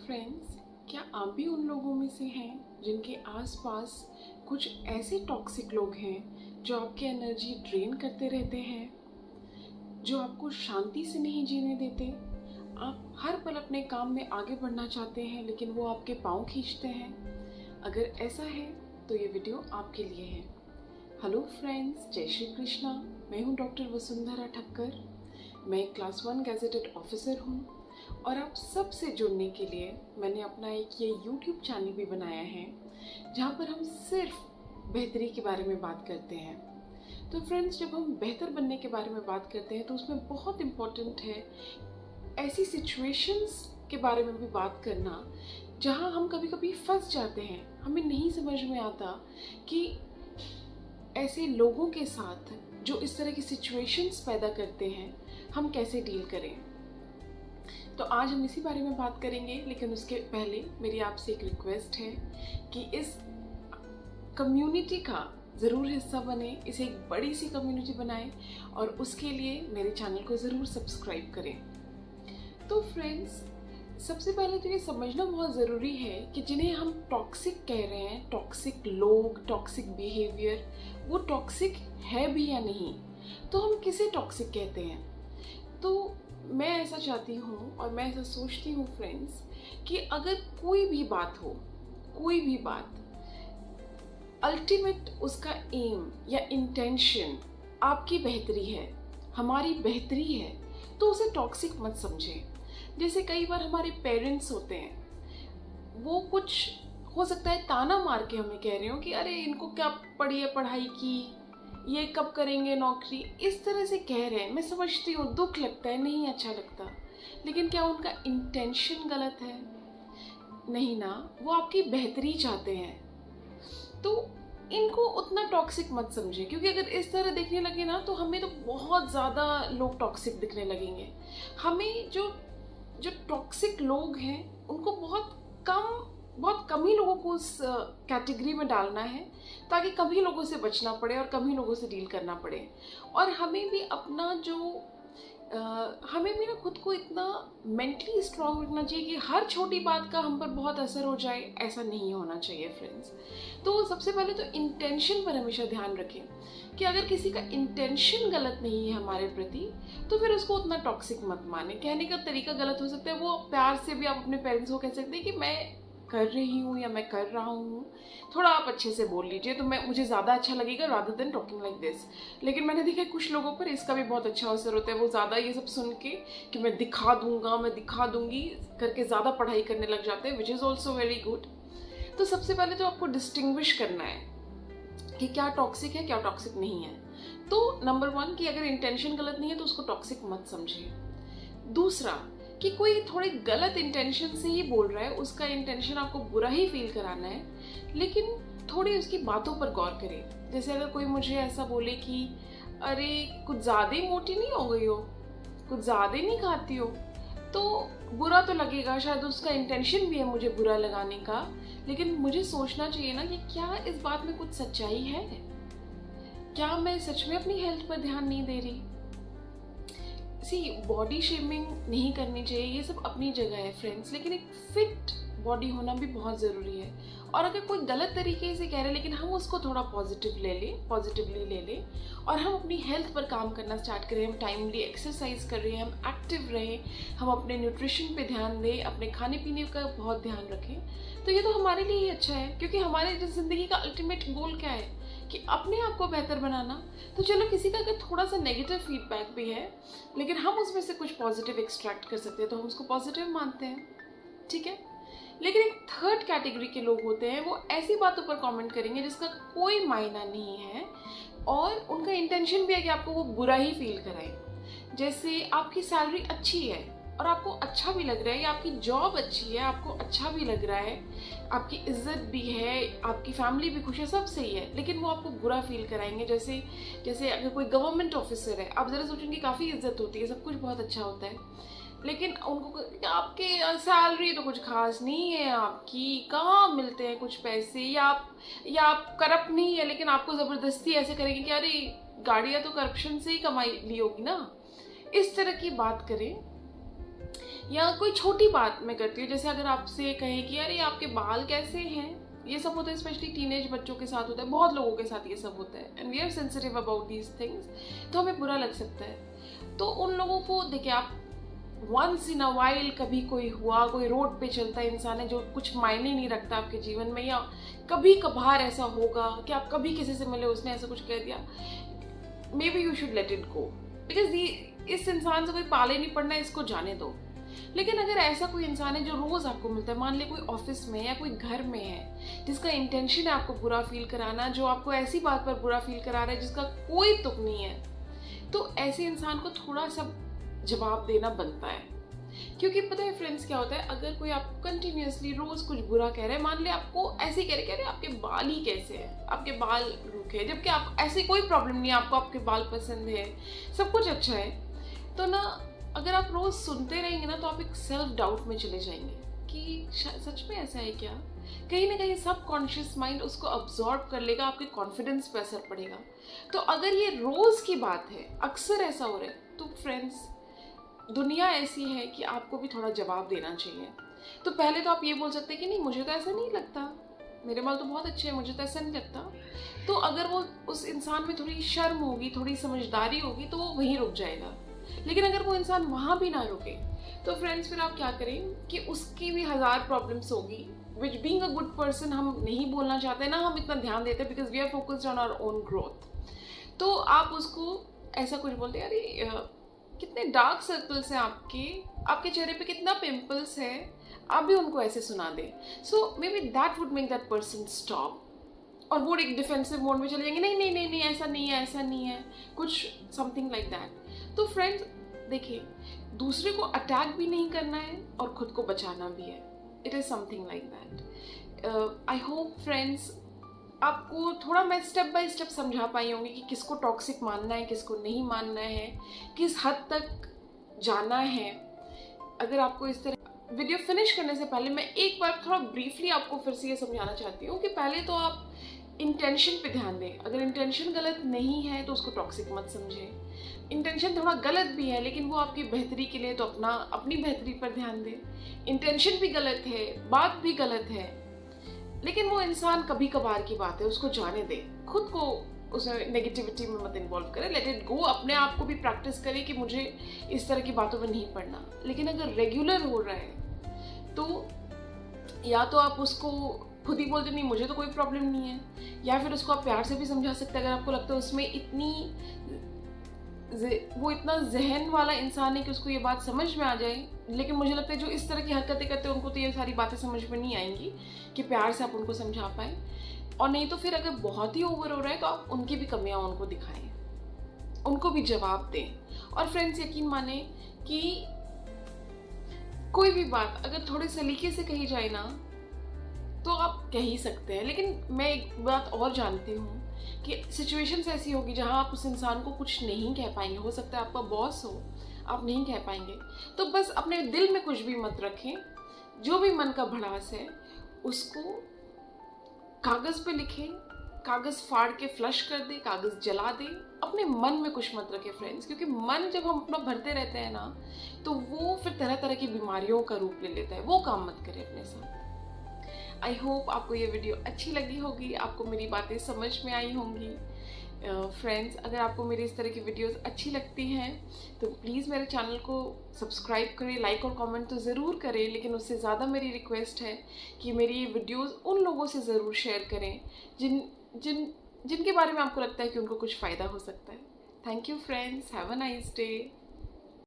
Friends, क्या आप भी उन लोगों में से हैं जिनके आसपास कुछ ऐसे टॉक्सिक लोग हैं जो आपकी एनर्जी ड्रेन करते रहते हैं, जो आपको शांति से नहीं जीने देते? आप हर पल अपने काम में आगे बढ़ना चाहते हैं लेकिन वो आपके पाँव खींचते हैं। अगर ऐसा है तो ये वीडियो आपके लिए है। हेलो फ्रेंड्स, जय श्री कृष्णा। मैं हूँ डॉक्टर वसुंधरा ठक्कर। मैं एक क्लास 1 गैजेटेड ऑफिसर हूँ और आप सब से जुड़ने के लिए मैंने अपना एक ये यूट्यूब चैनल भी बनाया है जहाँ पर हम सिर्फ बेहतरी के बारे में बात करते हैं। तो फ्रेंड्स, जब हम बेहतर बनने के बारे में बात करते हैं तो उसमें बहुत इम्पोर्टेंट है ऐसी सिचुएशंस के बारे में भी बात करना जहाँ हम कभी कभी फंस जाते हैं। हमें नहीं समझ में आता कि ऐसे लोगों के साथ जो इस तरह की सिचुएशंस पैदा करते हैं हम कैसे डील करें। तो आज हम इसी बारे में बात करेंगे, लेकिन उसके पहले मेरी आपसे एक रिक्वेस्ट है कि इस कम्युनिटी का ज़रूर हिस्सा बने, इसे एक बड़ी सी कम्युनिटी बनाएं और उसके लिए मेरे चैनल को ज़रूर सब्सक्राइब करें। तो फ्रेंड्स, सबसे पहले तो ये समझना बहुत ज़रूरी है कि जिन्हें हम टॉक्सिक कह रहे हैं, टॉक्सिक लोग, टॉक्सिक बिहेवियर, वो टॉक्सिक है भी या नहीं। तो हम किसे टॉक्सिक कहते हैं? तो मैं ऐसा चाहती हूँ और मैं ऐसा सोचती हूँ फ्रेंड्स कि अगर कोई भी बात हो, कोई भी बात, अल्टीमेट उसका एम या इंटेंशन आपकी बेहतरी है, हमारी बेहतरी है, तो उसे टॉक्सिक मत समझें। जैसे कई बार हमारे पेरेंट्स होते हैं, वो कुछ हो सकता है ताना मार के हमें कह रहे हो कि अरे इनको क्या पढ़ी है पढ़ाई की, ये कब करेंगे नौकरी, इस तरह से कह रहे हैं। मैं समझती हूँ, दुख लगता है, नहीं अच्छा लगता, लेकिन क्या उनका इंटेंशन गलत है? नहीं ना, वो आपकी बेहतरी चाहते हैं। तो इनको उतना टॉक्सिक मत समझें, क्योंकि अगर इस तरह देखने लगे ना तो हमें तो बहुत ज़्यादा लोग टॉक्सिक दिखने लगेंगे। हमें जो टॉक्सिक लोग हैं उनको बहुत कम ही लोगों को उस कैटेगरी में डालना है, ताकि कम ही लोगों से बचना पड़े और कम ही लोगों से डील करना पड़े। और हमें भी अपना हमें भी ना खुद को इतना मेंटली स्ट्रांग रखना चाहिए कि हर छोटी बात का हम पर बहुत असर हो जाए, ऐसा नहीं होना चाहिए फ्रेंड्स। तो सबसे पहले तो इंटेंशन पर हमेशा ध्यान रखें कि अगर किसी का इंटेंशन गलत नहीं है हमारे प्रति, तो फिर उसको उतना टॉक्सिक मत माने। कहने का तरीका गलत हो सकता है, वो प्यार से भी आप अपने पेरेंट्स को कह सकते हैं कि मैं कर रही हूँ या मैं कर रहा हूँ, थोड़ा आप अच्छे से बोल लीजिए तो मुझे ज़्यादा अच्छा लगेगा rather than talking like this. लेकिन मैंने देखा है कुछ लोगों पर इसका भी बहुत अच्छा असर होता है। वो ज़्यादा ये सब सुन के कि मैं दिखा दूंगा, मैं दिखा दूंगी करके ज़्यादा पढ़ाई करने लग जाते हैं, which is also very good. तो सबसे पहले तो आपको डिस्टिंग्विश करना है कि क्या टॉक्सिक है, क्या टॉक्सिक नहीं है। तो नंबर 1 कि अगर इंटेंशन गलत नहीं है तो उसको टॉक्सिक मत समझिए। दूसरा कि कोई थोड़े गलत इंटेंशन से ही बोल रहा है, उसका इंटेंशन आपको बुरा ही फील कराना है, लेकिन थोड़ी उसकी बातों पर गौर करें। जैसे अगर कोई मुझे ऐसा बोले कि अरे कुछ ज़्यादा ही मोटी नहीं हो गई हो, कुछ ज़्यादा ही नहीं खाती हो, तो बुरा तो लगेगा, शायद उसका इंटेंशन भी है मुझे बुरा लगाने का, लेकिन मुझे सोचना चाहिए ना कि क्या इस बात में कुछ सच्चाई है, क्या मैं सच में अपनी हेल्थ पर ध्यान नहीं दे रही। बॉडी शेमिंग नहीं करनी चाहिए, ये सब अपनी जगह है फ्रेंड्स, लेकिन एक फिट बॉडी होना भी बहुत ज़रूरी है। और अगर कोई गलत तरीके से कह रहे हैं लेकिन हम उसको थोड़ा पॉजिटिवली ले लें और हम अपनी हेल्थ पर काम करना स्टार्ट करें, हम टाइमली एक्सरसाइज कर रहे हैं, हम एक्टिव रहें, हम अपने न्यूट्रिशन पे ध्यान दें, अपने खाने पीने का बहुत ध्यान रखें, तो ये तो हमारे लिए ही अच्छा है। क्योंकि हमारे ज़िंदगी का अल्टीमेट गोल क्या है कि अपने आप को बेहतर बनाना। तो चलो, किसी का अगर थोड़ा सा नेगेटिव फीडबैक भी है लेकिन हम उसमें से कुछ पॉजिटिव एक्सट्रैक्ट कर सकते हैं तो हम उसको पॉजिटिव मानते हैं, ठीक है। लेकिन एक थर्ड कैटेगरी के लोग होते हैं, वो ऐसी बातों पर कमेंट करेंगे जिसका कोई मायना नहीं है और उनका इंटेंशन भी है कि आपको वो बुरा ही फील कराए। जैसे आपकी सैलरी अच्छी है और आपको अच्छा भी लग रहा है, या आपकी जॉब अच्छी है, आपको अच्छा भी लग रहा है, आपकी इज्जत भी है, आपकी फैमिली भी खुश है, सब सही है, लेकिन वो आपको बुरा फील कराएंगे। जैसे अगर कोई गवर्नमेंट ऑफिसर है, आप ज़रा सोचेंगे काफ़ी इज्जत होती है, सब कुछ बहुत अच्छा होता है, लेकिन उनको आपके सैलरी तो कुछ खास नहीं है, आपकी कहाँ मिलते हैं कुछ पैसे, या आप करप्ट नहीं है लेकिन आपको ज़बरदस्ती ऐसे करेंगे कि अरे गाड़ियाँ तो करप्शन से ही कमाई ली होगी ना, इस तरह की बात करें या कोई छोटी बात मैं करती हूँ, जैसे अगर आपसे कहें कि अरे आपके बाल कैसे हैं, ये सब होता है, स्पेशली टीनेज बच्चों के साथ होता है, बहुत लोगों के साथ ये सब होता है, and we are sensitive about these things, तो हमें बुरा लग सकता है। तो उन लोगों को देखिए, आप वंस इन अ वाइल कभी कोई हुआ, कोई रोड पे चलता है इंसान है जो कुछ मायने नहीं रखता आपके जीवन में, या कभी कभार ऐसा होगा कि आप कभी किसी से मिले, उसने ऐसा कुछ कह दिया, may be you should let it go, because इस इंसान से कोई पाले नहीं पड़ना है, इसको जाने दो। लेकिन अगर ऐसा कोई इंसान है जो रोज आपको मिलता है, मान ले कोई ऑफिस में या कोई घर में है, जिसका इंटेंशन है आपको बुरा फील कराना, जो आपको ऐसी बात पर बुरा फील करा रहा है जिसका कोई तुक नहीं है, तो ऐसे इंसान को थोड़ा सा जवाब देना बनता है। क्योंकि पता है फ्रेंड्स क्या होता है, अगर कोई आपको कंटिन्यूअसली रोज कुछ बुरा कह रहा है, मान ले आपको ऐसे ही कह रहे आपके बाल ही कैसे हैं, आपके बाल रूखे हैं, जबकि आप ऐसी कोई प्रॉब्लम नहीं है, आपको आपके बाल पसंद है, सब कुछ अच्छा है, तो ना अगर आप रोज सुनते रहेंगे ना, तो आप एक सेल्फ डाउट में चले जाएंगे कि सच में ऐसा है क्या। कहीं ना कहीं सब कॉन्शियस माइंड उसको अब्जॉर्ब कर लेगा, आपके कॉन्फिडेंस पे असर पड़ेगा। तो अगर ये रोज की बात है, अक्सर ऐसा हो रहा है, तो फ्रेंड्स दुनिया ऐसी है कि आपको भी थोड़ा जवाब देना चाहिए। तो पहले तो आप ये बोल सकते हैं कि नहीं, मुझे तो ऐसा नहीं लगता, मेरे बाल तो बहुत अच्छे हैं, मुझे तो ऐसा नहीं लगता। तो अगर वो उस इंसान में थोड़ी शर्म होगी, थोड़ी समझदारी होगी, तो वो वहीं रुक जाएगा। लेकिन अगर वो इंसान वहाँ भी ना रुके, तो फ्रेंड्स फिर आप क्या करें कि उसकी भी 1000 प्रॉब्लम्स होगी, which being a good person हम नहीं बोलना चाहते ना, हम इतना ध्यान देते because we are focused on our own growth. तो आप उसको ऐसा कुछ बोलते हैं, अरे कितने डार्क सर्कल्स हैं आपके चेहरे पे कितना पिंपल्स है, आप भी उनको ऐसे सुना दें। So maybe that would make that person stop, और वो एक डिफेंसिव मोड में चले जाएंगे, नहीं नहीं नहीं नहीं ऐसा नहीं है, ऐसा नहीं है, कुछ समथिंग लाइक दैट। तो फ्रेंड्स देखिए, दूसरे को अटैक भी नहीं करना है और खुद को बचाना भी है, it is something like that. I hope friends आपको थोड़ा मैं स्टेप बाय स्टेप समझा पाई होंगी कि किसको टॉक्सिक मानना है, किसको नहीं मानना है, किस हद तक जाना है। अगर आपको इस तरह वीडियो फिनिश करने से पहले मैं एक बार थोड़ा ब्रीफली आपको फिर से ये समझाना चाहती हूँ कि पहले तो आप इंटेंशन पे ध्यान दें। अगर इंटेंशन गलत नहीं है तो उसको टॉक्सिक मत समझें। इंटेंशन थोड़ा गलत भी है लेकिन वो आपकी बेहतरी के लिए, तो अपनी बेहतरी पर ध्यान दें। इंटेंशन भी गलत है, बात भी गलत है, लेकिन वो इंसान कभी कभार की बात है, उसको जाने दे, खुद को उसमें नेगेटिविटी में मत इन्वॉल्व करें, लेट इट गो। अपने आप को भी प्रैक्टिस करें कि मुझे इस तरह की बातों में नहीं पड़ना। लेकिन अगर रेगुलर हो रहा है तो या तो आप उसको खुद ही बोलते नहीं मुझे तो कोई प्रॉब्लम नहीं है, या फिर उसको आप प्यार से भी समझा सकते हैं अगर आपको लगता है उसमें वो इतना जहन वाला इंसान है कि उसको ये बात समझ में आ जाए। लेकिन मुझे लगता है जो इस तरह की हरकतें करते हैं उनको तो ये सारी बातें समझ में नहीं आएंगी कि प्यार से आप उनको समझा पाए। और नहीं तो फिर अगर बहुत ही ओवर हो रहा है तो आप उनकी भी कमियां उनको दिखाएं, उनको भी जवाब दें। और फ्रेंड्स यकीन माने कि कोई भी बात अगर थोड़े सलीके से कही जाए ना तो आप कह ही सकते हैं। लेकिन मैं एक बात और जानती हूँ कि सिचुएशंस ऐसी होगी जहाँ आप उस इंसान को कुछ नहीं कह पाएंगे। हो सकता है आपका बॉस हो, आप नहीं कह पाएंगे, तो बस अपने दिल में कुछ भी मत रखें। जो भी मन का भड़ास है उसको कागज़ पे लिखें, कागज़ फाड़ के फ्लश कर दे, कागज़ जला दे, अपने मन में कुछ मत रखें फ्रेंड्स। क्योंकि मन जब हम अपना भरते रहते हैं ना तो वो फिर तरह तरह की बीमारियों का रूप ले लेता है। वो काम मत करें अपने साथ। आई होप आपको ये वीडियो अच्छी लगी होगी, आपको मेरी बातें समझ में आई होंगी। फ्रेंड्स अगर आपको मेरी इस तरह की वीडियोस अच्छी लगती हैं तो प्लीज़ मेरे चैनल को सब्सक्राइब करें, लाइक और कमेंट तो ज़रूर करें। लेकिन उससे ज़्यादा मेरी रिक्वेस्ट है कि मेरी ये वीडियोस उन लोगों से ज़रूर शेयर करें जिनके बारे में आपको लगता है कि उनको कुछ फ़ायदा हो सकता है। Thank you friends, have a nice day.